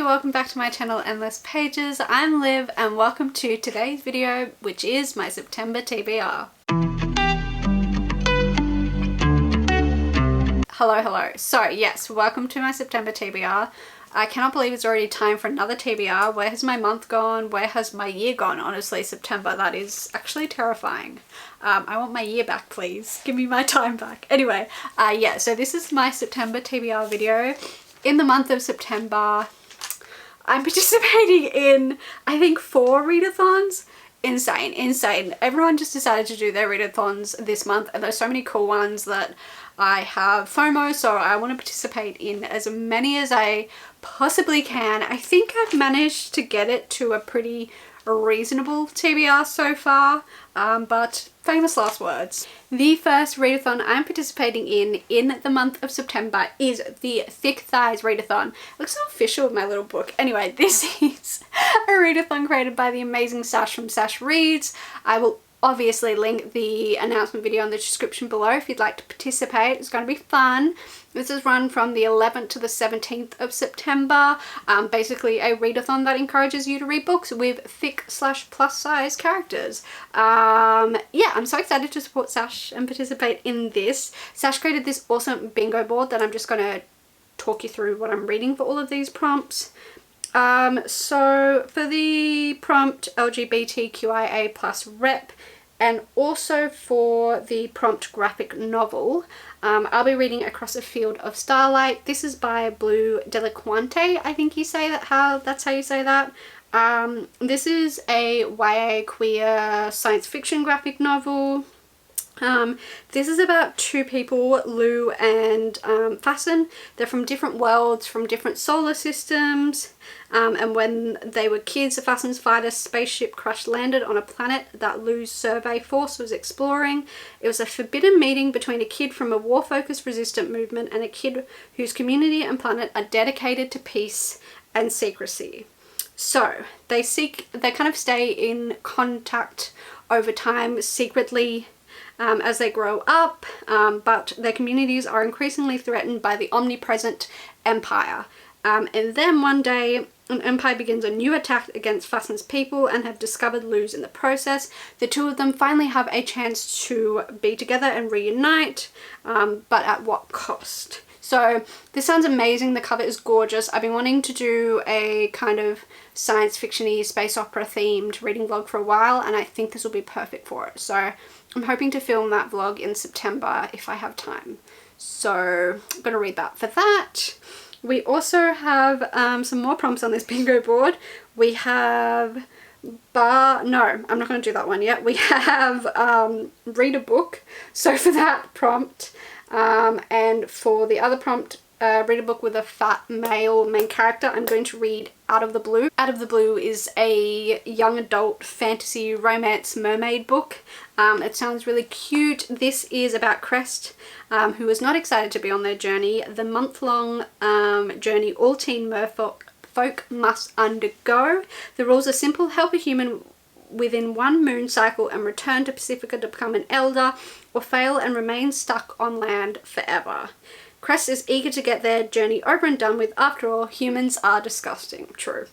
welcome back to my channel Endless Pages. I'm Liv and welcome to today's video, which is my September TBR. Hello. So yes, welcome to my September TBR. I cannot believe it's already time for another TBR. Where has my month gone? Where has my year gone? Honestly, September, that is actually terrifying. I want my year back, please. Give me my time back. Anyway, yeah, so this is my September TBR video. In the month of September, I'm participating in, I think, 4 readathons. Insane. Everyone just decided to do their readathons this month, and there's so many cool ones that I have FOMO, so I want to participate in as many as I possibly can. I think I've managed to get it to a pretty reasonable TBR so far, but famous last words. The first readathon I'm participating in the month of September is the Thick Thighs readathon. It looks so official with my little book. Anyway, this is a readathon created by the amazing Sash from Sash Reads. I will obviously link the announcement video in the description below if you'd like to participate. It's going to be fun. This is run from the 11th to the 17th of September. Basically a readathon that encourages you to read books with thick/plus size characters. Yeah, I'm so excited to support Sash and participate in this. Sash created this awesome bingo board that I'm just going to talk you through what I'm reading for all of these prompts. So for the prompt LGBTQIA+ rep, and also for the prompt graphic novel, I'll be reading Across a Field of Starlight. This is by Blue Delaquante, I think that's how you say that. This is a YA queer science fiction graphic novel. This is about 2 people, Lou and Fasten. They're from different worlds, from different solar systems, and when they were kids, Fasten's fighter spaceship crash landed on a planet that Lou's survey force was exploring. It was a forbidden meeting between a kid from a war-focused resistant movement and a kid whose community and planet are dedicated to peace and secrecy. So they kind of stay in contact over time secretly as they grow up, but their communities are increasingly threatened by the omnipresent Empire. And then one day, an Empire begins a new attack against Fasten's people and have discovered Luz in the process. The 2 of them finally have a chance to be together and reunite, but at what cost? So this sounds amazing. The cover is gorgeous. I've been wanting to do a kind of science fiction-y, space opera themed reading vlog for a while, and I think this will be perfect for it. So I'm hoping to film that vlog in September if I have time. So I'm going to read that for that. We also have some more prompts on this bingo board. We have no, I'm not going to do that one yet. We have read a book. So for that prompt, and for the other prompt, read a book with a fat male main character, I'm going to read Out of the Blue. Out of the Blue is a young adult fantasy romance mermaid book. It sounds really cute. This is about Crest, who is not excited to be on their journey. The month-long journey all teen merfolk must undergo. The rules are simple. Help a human within 1 moon cycle and return to Pacifica to become an elder, or fail and remain stuck on land forever. Crest is eager to get their journey over and done with. After all, humans are disgusting. True.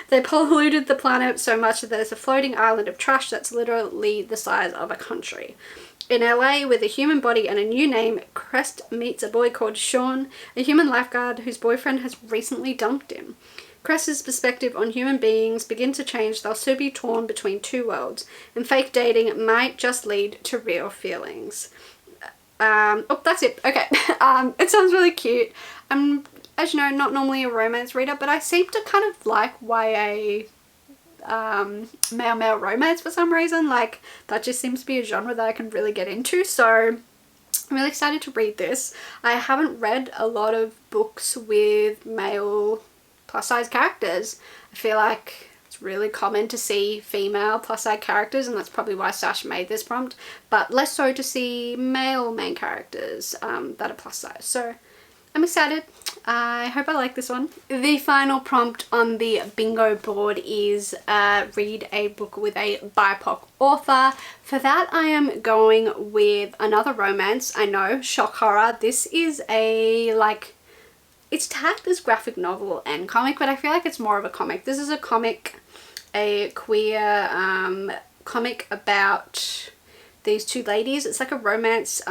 They polluted the planet so much that there's a floating island of trash that's literally the size of a country. In LA, with a human body and a new name, Crest meets a boy called Sean, a human lifeguard whose boyfriend has recently dumped him. Crest's perspective on human beings begins to change. They'll soon be torn between 2 worlds, and fake dating might just lead to real feelings. Oh, that's it. Okay. It sounds really cute. I'm, as you know, not normally a romance reader, but I seem to kind of like YA male romance for some reason. Like, that just seems to be a genre that I can really get into, so I'm really excited to read this. I haven't read a lot of books with male plus size characters. I feel like it's really common to see female plus size characters, and that's probably why Sash made this prompt, but less so to see male main characters that are plus size. So I'm excited. I hope I like this one. The final prompt on the bingo board is read a book with a BIPOC author. For that, I am going with another romance. I know, shock horror. This is a it's tagged as graphic novel and comic, but I feel like it's more of a comic. This is a comic, a queer comic about these two ladies. It's like a romance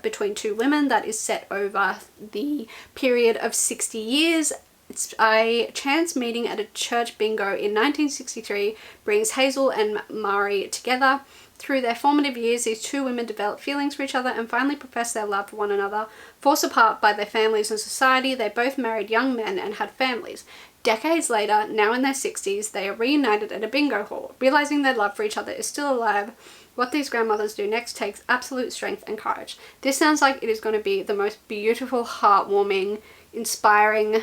between two women that is set over the period of 60 years. It's a chance meeting at a church bingo in 1963 brings Hazel and Mari together. Through their formative years, these two women develop feelings for each other and finally profess their love for one another. Forced apart by their families and society, they both married young men and had families. Decades later, now in their 60s, they are reunited at a bingo hall. Realizing their love for each other is still alive, what these grandmothers do next takes absolute strength and courage. This sounds like it is going to be the most beautiful, heartwarming, inspiring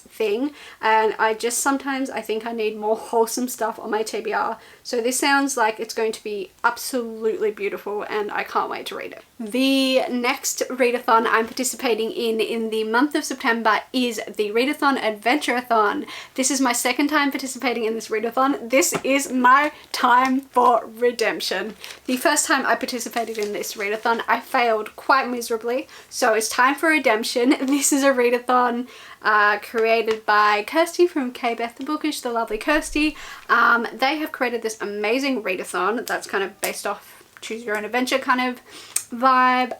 thing, and I think I need more wholesome stuff on my TBR, so this sounds like it's going to be absolutely beautiful and I can't wait to read it. The next readathon I'm participating in the month of September is the readathon Adventurerathon. This is my second time participating in this readathon. This is my time for redemption. The first time I participated in this readathon I failed quite miserably, so it's time for redemption. This is a readathon created by Kirsty from K-Beth the Bookish, the lovely Kirsty. They have created this amazing readathon that's kind of based off choose your own adventure kind of vibe.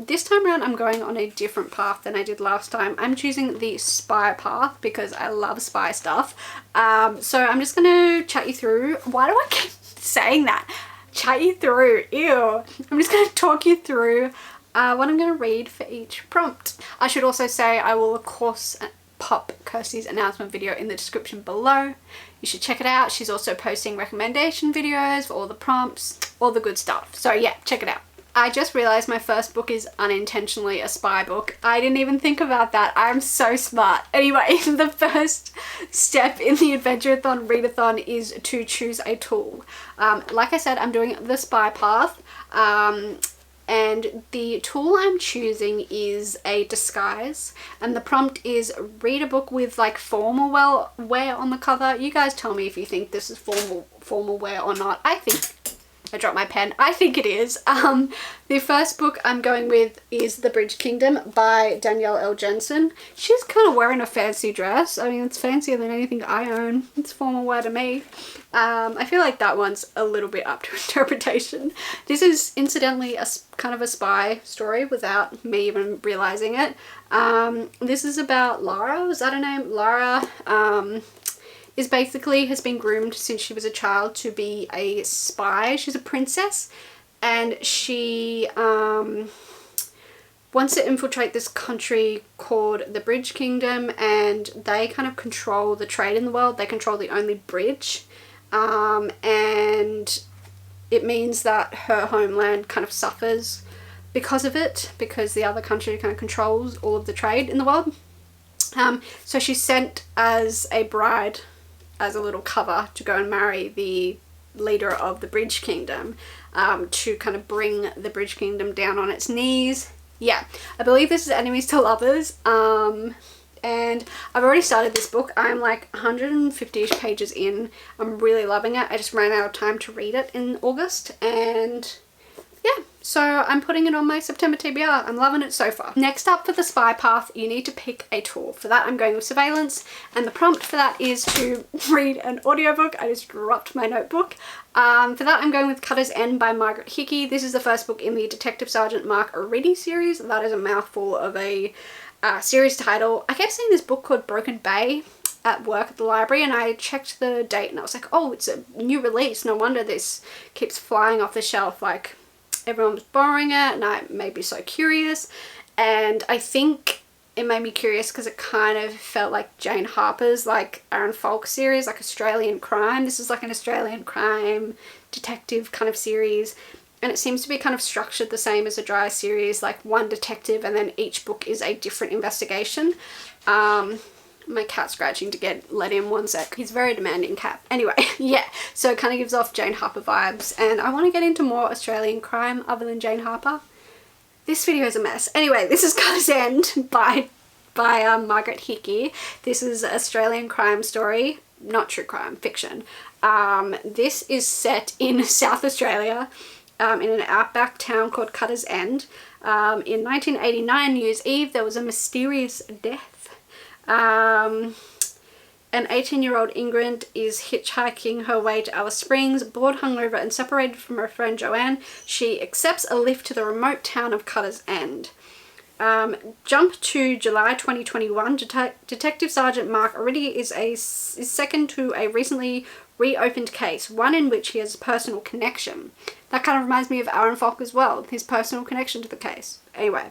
This time around I'm going on a different path than I did last time. I'm choosing the spy path because I love spy stuff. So I'm just going to chat you through, why do I keep saying that? Chat you through, ew. I'm just going to talk you through what I'm going to read for each prompt. I should also say I will of course pop Kirsty's announcement video in the description below. You should check it out. She's also posting recommendation videos for all the prompts, all the good stuff. So yeah, check it out. I just realized my first book is unintentionally a spy book. I didn't even think about that. I'm so smart. Anyway, the first step in the Adventurerathon readathon is to choose a tool. Like I said, I'm doing the spy path. And the tool I'm choosing is a disguise, and the prompt is read a book with like formal wear on the cover. You guys tell me if you think this is formal wear or not. I think, I dropped my pen, I think it is. The first book I'm going with is The Bridge Kingdom by Danielle L. Jensen. She's kind of wearing a fancy dress. I mean, it's fancier than anything I own. It's formal wear to me. I feel like that one's a little bit up to interpretation. This is incidentally a kind of a spy story without me even realizing it. This is about Lara, is that her name? Lara is basically has been groomed since she was a child to be a spy. She's a princess and she wants to infiltrate this country called the Bridge Kingdom, and they kind of control the trade in the world. They control the only bridge. And it means that her homeland kind of suffers because of it, because the other country kind of controls all of the trade in the world. So she's sent as a bride, as a little cover, to go and marry the leader of the Bridge Kingdom, to kind of bring the Bridge Kingdom down on its knees. Yeah, I believe this is enemies to lovers. And I've already started this book. I'm like 150-ish pages in. I'm really loving it. I just ran out of time to read it in August, and yeah, so I'm putting it on my September TBR. I'm loving it so far. Next up for the spy path, you need to pick a tool. For that I'm going with surveillance, and the prompt for that is to read an audiobook. I just dropped my notebook. For that I'm going with Cutter's End by Margaret Hickey. This is the first book in the Detective Sergeant Mark Auriti series. That is a mouthful of a series title. I kept seeing this book called Broken Bay at work at the library, and I checked the date and I was like, oh, it's a new release. No wonder this keeps flying off the shelf. Like, everyone was borrowing it and I made me so curious. And I think it made me curious because it kind of felt like Jane Harper's like Aaron Falk series, like Australian crime. This is like an Australian crime detective kind of series. And it seems to be kind of structured the same as a Dry series, like one detective and then each book is a different investigation. My cat's scratching to get let in, one sec. He's a very demanding cat. Anyway, yeah, so it kind of gives off Jane Harper vibes, and I want to get into more Australian crime other than Jane Harper. This video is a mess. Anyway, this is Cutter's End by Margaret Hickey. This is an Australian crime story, not true crime, fiction. This is set in South Australia, in an outback town called Cutter's End. In 1989, New Year's Eve, there was a mysterious death An 18-year-old Ingrid is hitchhiking her way to Alice Springs. Bored, hungover, and separated from her friend Joanne, she accepts a lift to the remote town of Cutter's End. Jump to July 2021. Detective Sergeant Mark already is second to a recently reopened case, one in which he has a personal connection. That kind of reminds me of Aaron Falk as well, his personal connection to the case. Anyway,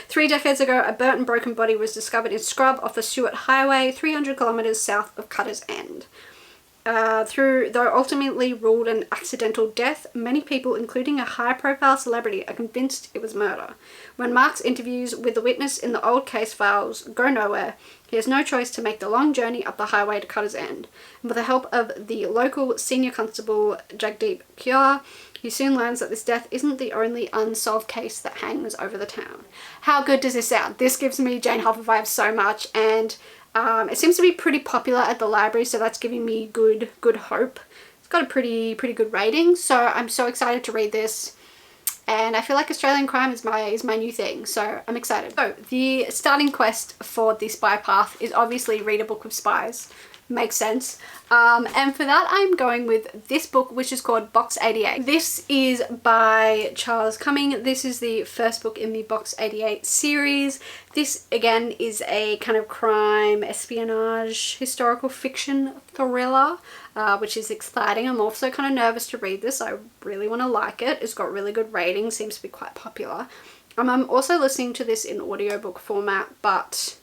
3 decades ago, a burnt and broken body was discovered in scrub off the Stewart Highway, 300 kilometres south of Cutter's End. Though ultimately ruled an accidental death, many people, including a high-profile celebrity, are convinced it was murder. When Mark's interviews with the witness in the old case files go nowhere, he has no choice to make the long journey up the highway to Cutter's End. And with the help of the local senior constable Jagdeep Kaur, he soon learns that this death isn't the only unsolved case that hangs over the town. How good does this sound? This gives me Jane Hopper vibes so much, and it seems to be pretty popular at the library, so that's giving me good hope. It's got a pretty good rating, so I'm so excited to read this. And I feel like Australian crime is my new thing, so I'm excited. So the starting quest for this spy path is obviously read a book of spies. Makes sense. And for that I'm going with this book, which is called Box 88. This is by Charles Cumming. This is the first book in the Box 88 series. This again is a kind of crime, espionage, historical fiction thriller, which is exciting. I'm also kind of nervous to read this. I really want to like it. It's got really good ratings, seems to be quite popular. I'm also listening to this in audiobook format, but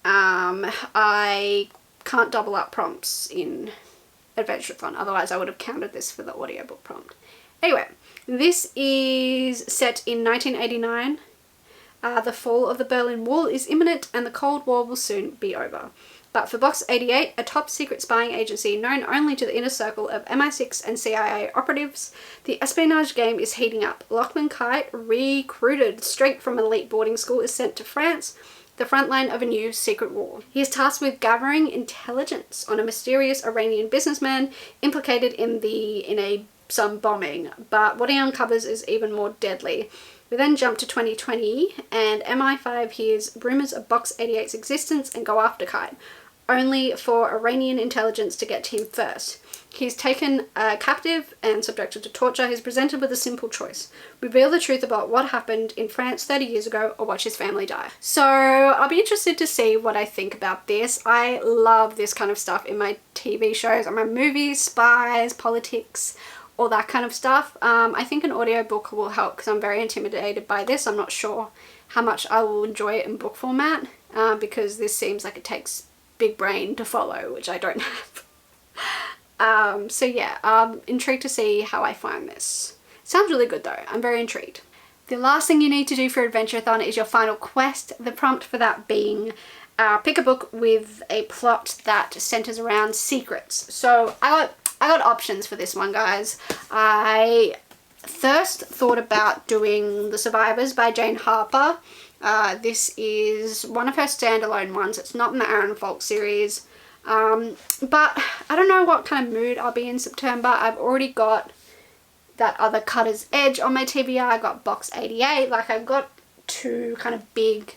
I can't double up prompts in Adventurerathon, otherwise I would have counted this for the audiobook prompt. Anyway, this is set in 1989. The fall of the Berlin Wall is imminent and the Cold War will soon be over. But for Box 88, a top secret spying agency known only to the inner circle of MI6 and CIA operatives, the espionage game is heating up. Lachlan Kite, recruited straight from an elite boarding school, is sent to France, the front line of a new secret war. He is tasked with gathering intelligence on a mysterious Iranian businessman implicated in some bombing, but what he uncovers is even more deadly. We then jump to 2020 and MI5 hears rumours of Box 88's existence and go after Kite, only for Iranian intelligence to get to him first. He's taken captive and subjected to torture. He's presented with a simple choice: reveal the truth about what happened in France 30 years ago or watch his family die. So I'll be interested to see what I think about this. I love this kind of stuff in my TV shows, on my movies, spies, politics, all that kind of stuff. I think an audiobook will help because I'm very intimidated by this. I'm not sure how much I will enjoy it in book format because this seems like it takes big brain to follow, which I don't have. So yeah, I'm intrigued to see how I find this. Sounds really good though. I'm very intrigued. The last thing you need to do for Adventurerathon is your final quest. The prompt for that being pick a book with a plot that centers around secrets. So I got options for this one, guys. I first thought about doing The Survivors by Jane Harper. This is one of her standalone ones. It's not in the Aaron Falk series. But I don't know what kind of mood I'll be in September. I've already got that other Cutter's Edge on my TBR. I got Box 88. Like, I've got 2 kind of big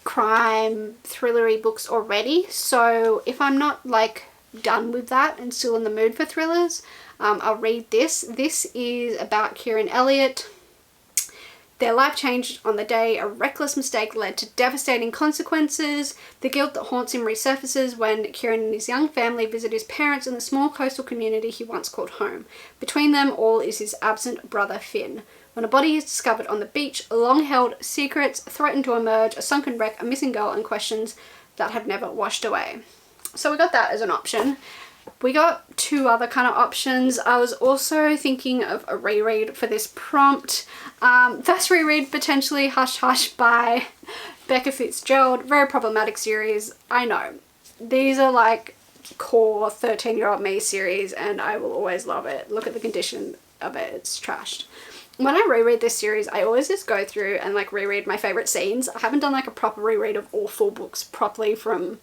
crime thrillery books already. So if I'm not like done with that and still in the mood for thrillers, I'll read this. This is about Kieran Elliott. Their life changed on the day a reckless mistake led to devastating consequences. The guilt that haunts him resurfaces when Kieran and his young family visit his parents in the small coastal community he once called home. Between them all is his absent brother Finn. When a body is discovered on the beach, long-held secrets threaten to emerge, a sunken wreck, a missing girl, and questions that have never washed away. So we got that as an option. We got 2 other kind of options. I was also thinking of a reread for this prompt. First reread, potentially Hush Hush by Becca Fitzgerald. Very problematic series, I know. These are like core 13-year-old me series and I will always love it. Look at the condition of it, it's trashed. When I reread this series, I always just go through and like reread my favourite scenes. I haven't done like a proper reread of all 4 books properly from,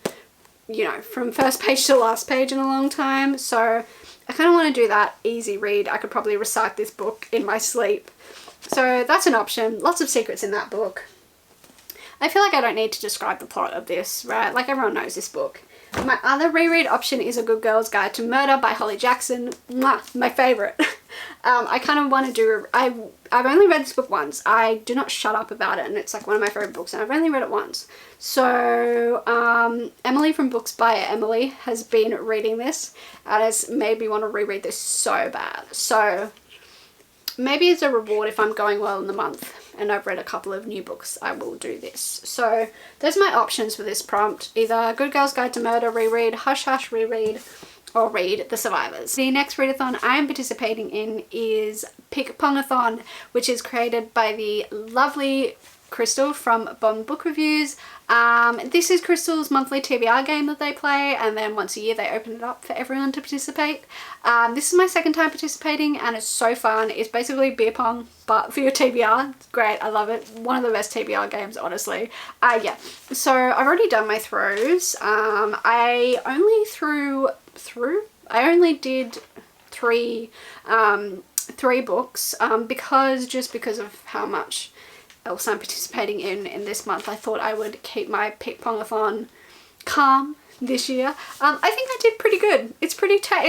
you know, from first page to last page in a long time. So I kind of want to do that easy read. I could probably recite this book in my sleep. So that's an option. Lots of secrets in that book. I feel like I don't need to describe the plot of this, right? Like everyone knows this book. My other reread option is A Good Girl's Guide to Murder by Holly Jackson. Mwah, my favourite. I kind of want to do... I've only read this book once. I do not shut up about it, and it's like one of my favourite books, and I've only read it once. So Emily from Books by Emily has been reading this and has made me want to reread this so bad. So maybe as a reward, if I'm going well in the month and I've read a couple of new books, I will do this. So those are my options for this prompt. Either Good Girl's Guide to Murder reread, Hush Hush reread, or read The Survivors. The next readathon I am participating in is PickPongathon, which is created by the lovely Crystal from Bond Book Reviews. This is Crystal's monthly TBR game that they play, and then once a year they open it up for everyone to participate. This is my second time participating and it's so fun. It's basically beer pong but for your TBR. It's great, I love it. One of the best TBR games, honestly. Yeah, so I've already done my throws. I only did three books because of how much else I'm participating in this month. I thought I would keep my PickPongathon calm this year. I think I did pretty good. It's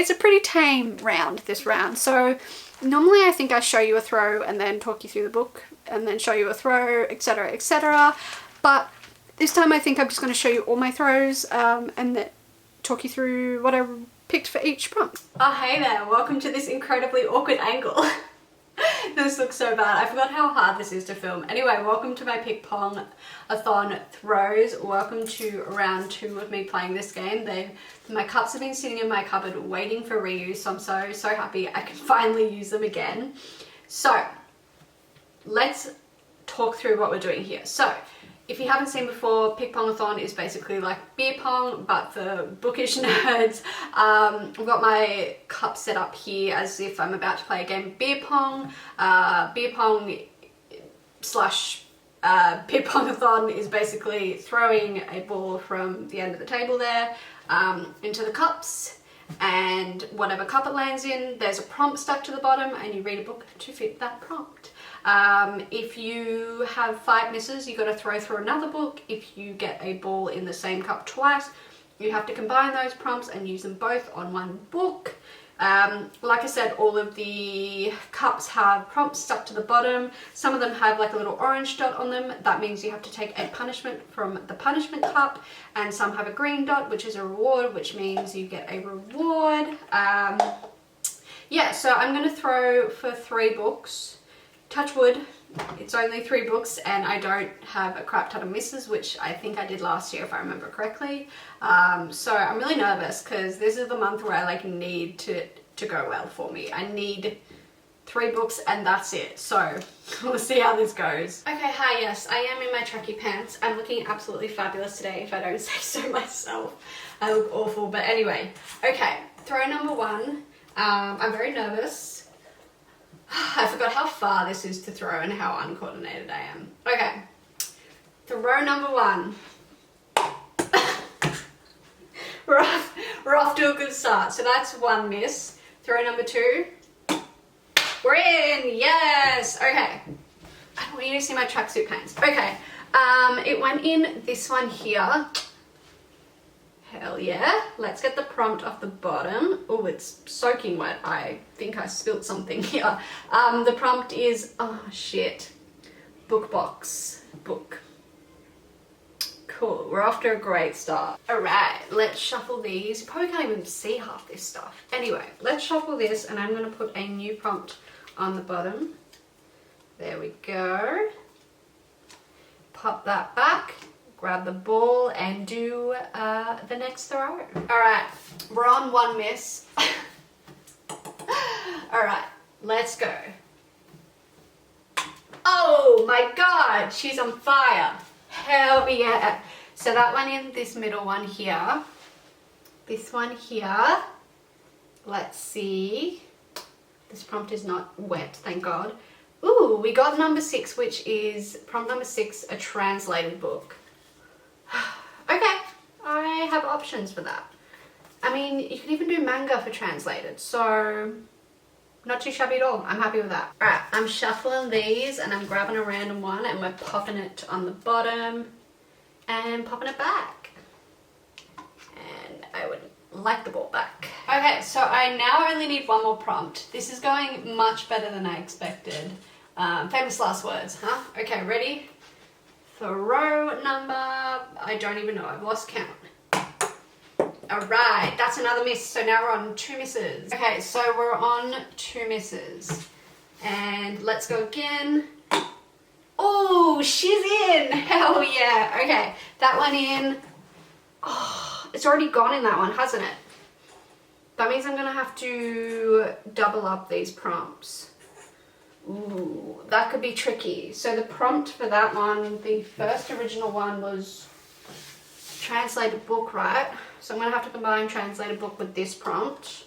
a pretty tame round, this round. So normally I think I show you a throw and then talk you through the book and then show you a throw, etc, etc. But this time I think I'm just going to show you all my throws and then talk you through what I picked for each prompt. Oh hey there, welcome to this incredibly awkward angle. This looks so bad. I forgot how hard this is to film. Anyway, welcome to my PickPongathon throws. Welcome to round 2 of me playing this game. My cups have been sitting in my cupboard waiting for reuse, so I'm so happy I can finally use them again. So let's talk through what we're doing here. So if you haven't seen before, PickPongathon is basically like beer pong, but for bookish nerds. I've got my cup set up here as if I'm about to play a game of beer pong. Beer pong slash PickPongathon is basically throwing a ball from the end of the table there into the cups, and whatever cup it lands in, there's a prompt stuck to the bottom and you read a book to fit that prompt. If you have 5 misses, you got to throw through another book. If you get a ball in the same cup twice, you have to combine those prompts and use them both on one book. Like I said, all of the cups have prompts stuck to the bottom. Some of them have like a little orange dot on them. That means you have to take a punishment from the punishment cup, and some have a green dot, which is a reward, which means you get a reward. Yeah, so I'm going to throw for 3 books. Touch wood, it's only 3 books and I don't have a crap ton of misses, which I think I did last year if I remember correctly. So I'm really nervous because this is the month where I like need to go well for me. I need 3 books and that's it. So we'll see how this goes. Okay, hi, yes, I am in my tracky pants. I'm looking absolutely fabulous today if I don't say so myself. I look awful, but anyway. Okay, throw number 1. I'm very nervous. I forgot how far this is to throw and how uncoordinated I am. Okay, throw number 1. We're off to a good start. So that's 1 miss. Throw number 2. We're in, yes. Okay, I want you to see my tracksuit pants. Okay, it went in this one here. Hell yeah. Let's get the prompt off the bottom. Oh, it's soaking wet. I think I spilled something here. The prompt is, oh shit, book box, book. Cool, we're off to a great start. All right, let's shuffle these. You probably can't even see half this stuff. Anyway, let's shuffle this and I'm gonna put a new prompt on the bottom. There we go. Pop that back. Grab the ball and do the next throw. All right, we're on 1 miss. All right, let's go. Oh my God, she's on fire. Hell yeah. So that one in this middle one here. This one here. Let's see. This prompt is not wet, thank God. Ooh, we got number 6, which is prompt number 6, a translated book. Okay, I have options for that. I mean, you can even do manga for translated, so not too shabby at all. I'm happy with that. Alright, I'm shuffling these and I'm grabbing a random one and we're popping it on the bottom. and popping it back. And I would like the ball back. Okay, so I now only need one more prompt. This is going much better than I expected. Famous last words, huh? Okay, ready? Throw number, I don't even know, I've lost count. Alright, that's another miss, so now we're on 2 misses. Okay, so we're on 2 misses. And let's go again. Oh, she's in! Hell yeah! Okay, that one in. Oh, it's already gone in that one, hasn't it? That means I'm gonna have to double up these prompts. Ooh, that could be tricky. So the prompt for that one, the first original one was translate a book, right? So I'm gonna have to combine translate a book with this prompt,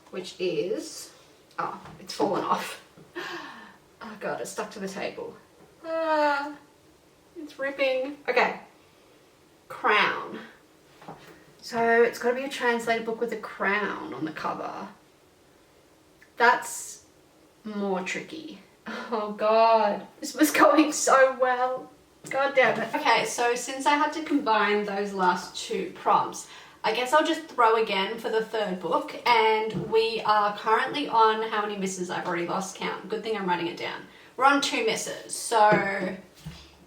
which is, oh, it's fallen off. Oh god, it's stuck to the table. Ah, it's ripping. Okay, crown. So it's got to be a translated book with a crown on the cover. That's more tricky. Oh god, this was going so well. God damn it. Okay, so since I had to combine those last 2 prompts, I guess I'll just throw again for the 3rd book, and we are currently on how many misses? I've already lost count. Good thing I'm writing it down. We're on 2 misses, so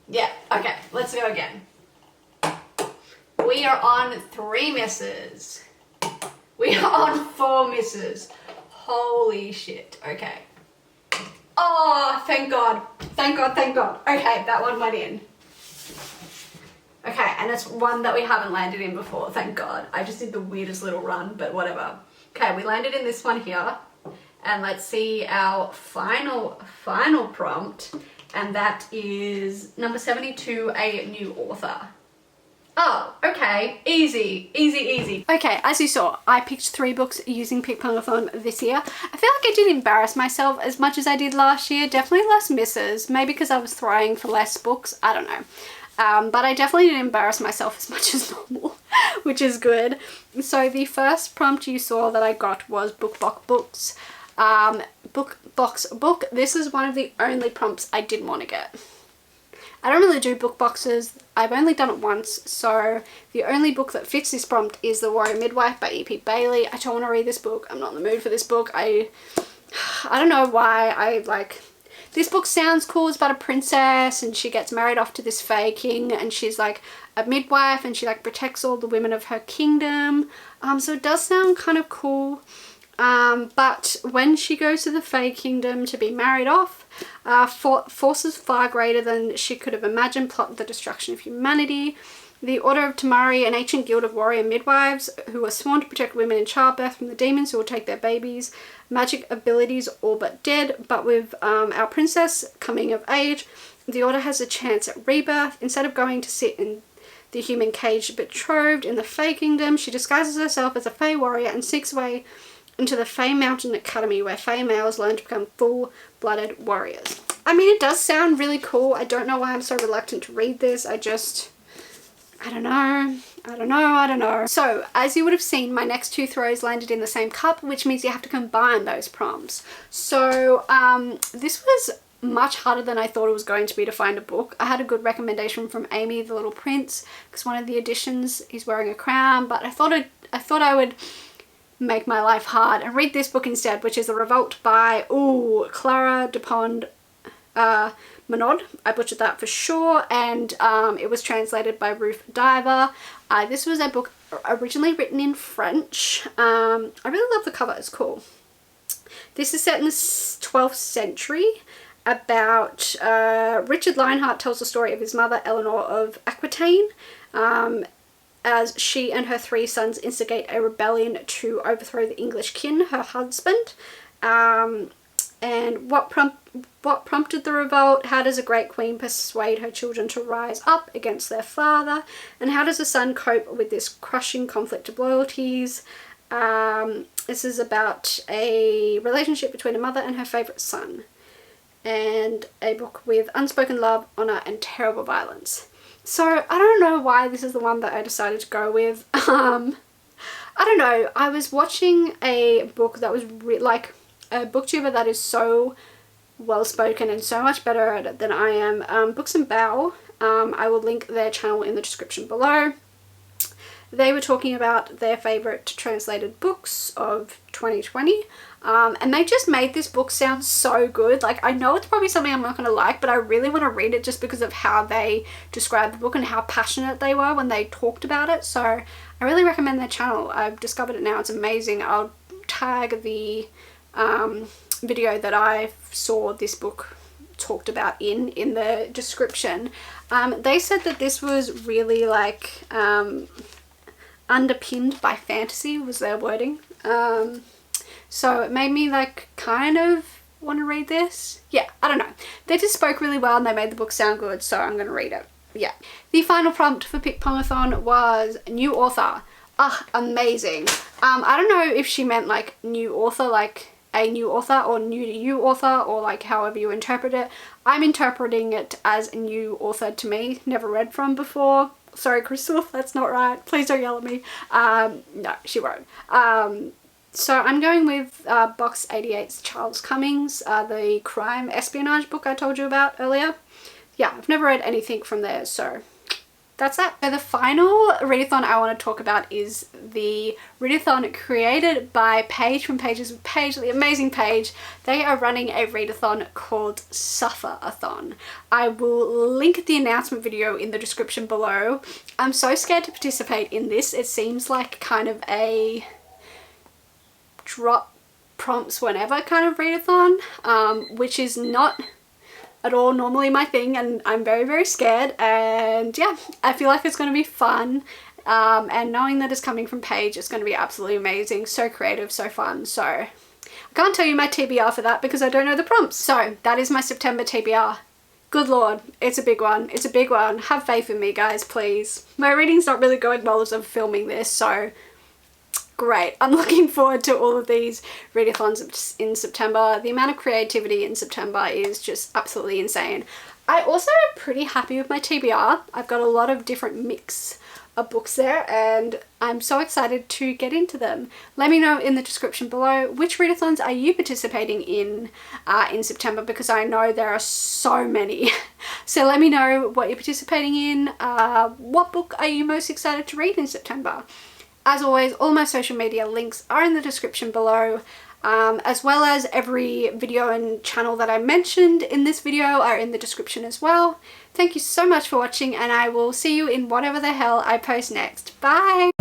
yeah, okay, let's go again. We are on 3 misses. We are on 4 misses. Holy shit, okay. Oh, thank God. Thank God, thank God. Okay, that one went in. Okay, and it's one that we haven't landed in before, thank God. I just did the weirdest little run, but whatever. Okay, we landed in this one here. And let's see our final prompt. And that is number 72, a new author. Oh, okay. Easy, easy, easy. Okay, as you saw, I picked 3 books using PickPongathon this year. I feel like I didn't embarrass myself as much as I did last year. Definitely less misses. Maybe because I was throwing for less books. I don't know. But I definitely didn't embarrass myself as much as normal, which is good. So the first prompt you saw that I got was BookBox Books. Book. This is one of the only prompts I didn't want to get. I don't really do book boxes. I've only done it once, so the only book that fits this prompt is The Warrior Midwife by E.P. Bailey. I don't want to read this book. I'm not in the mood for this book. I don't know why. This book sounds cool. It's about a princess and she gets married off to this fae king and she's like a midwife and she like protects all the women of her kingdom. So it does sound kind of cool. But when she goes to the fae kingdom to be married off, forces far greater than she could have imagined plot the destruction of humanity. The Order of Tamari, an ancient guild of warrior midwives who are sworn to protect women in childbirth from the demons who will take their babies. Magic abilities all but dead, but with our princess coming of age, the Order has a chance at rebirth. Instead of going to sit in the human cage betrothed in the fae kingdom, she disguises herself as a fae warrior and seeks away into the Fae Mountain Academy where fae males learn to become full-blooded warriors. I mean, it does sound really cool. I don't know why I'm so reluctant to read this. I don't know. So, as you would have seen, my next 2 throws landed in the same cup, which means you have to combine those prompts. So, this was much harder than I thought it was going to be to find a book. I had a good recommendation from Amy the Little Prince, because one of the editions is wearing a crown, but I thought I would make my life hard and read this book instead, which is The Revolt by Clara Dupont Manod. I butchered that for sure, and it was translated by Ruth Diver. This was a book originally written in French. I really love the cover, it's cool. This is set in the 12th century about Richard Lionheart tells the story of his mother Eleanor of Aquitaine, as she and her 3 sons instigate a rebellion to overthrow the English king, her husband. And what prompted the revolt? How does a great queen persuade her children to rise up against their father? And how does a son cope with this crushing conflict of loyalties? This is about a relationship between a mother and her favourite son. And a book with unspoken love, honour and terrible violence. So I don't know why this is the one that I decided to go with. I don't know. I was watching a book that was like a booktuber that is so well spoken and so much better at it than I am. Books and Bow. I will link their channel in the description below. They were talking about their favourite translated books of 2020, and they just made this book sound so good. Like, I know it's probably something I'm not going to like, but I really want to read it just because of how they described the book and how passionate they were when they talked about it. So I really recommend their channel. I've discovered it now. It's amazing. I'll tag the video that I saw this book talked about in the description. They said that this was really like underpinned by fantasy was their wording, so it made me like kind of want to read this. Yeah, I don't know, they just spoke really well and they made the book sound good, so I'm gonna read it. Yeah, the final prompt for PickPongathon was new author. Amazing. I don't know if she meant like new author, like a new author, or new to you author, or like however you interpret it. I'm interpreting it as a new author to me, never read from before. Sorry, Crystal, that's not right. Please don't yell at me. No, she won't. So I'm going with Box 88's Charles Cummings, the crime espionage book I told you about earlier. Yeah, I've never read anything from there, so that's that. So the final readathon I want to talk about is the readathon created by Paige from Pages with Paige, the amazing Paige. They are running a readathon called Sufferathon. I will link the announcement video in the description below. I'm so scared to participate in this. It seems like kind of a drop prompts whenever kind of readathon, which is not at all normally my thing, and I'm very, very scared. And yeah, I feel like it's going to be fun, and knowing that it's coming from Paige, it's going to be absolutely amazing. So creative, so fun. So I can't tell you my TBR for that because I don't know the prompts. So that is my September TBR. Good lord, it's a big one. It's a big one. Have faith in me, guys, please. My reading's not really going well as I'm filming this, so great. I'm looking forward to all of these readathons in September. The amount of creativity in September is just absolutely insane. I also am pretty happy with my TBR. I've got a lot of different mix of books there and I'm so excited to get into them. Let me know in the description below which readathons are you participating in September, because I know there are so many. So let me know what you're participating in. What book are you most excited to read in September? As always, all my social media links are in the description below, as well as every video and channel that I mentioned in this video are in the description as well. Thank you so much for watching, and I will see you in whatever the hell I post next. Bye!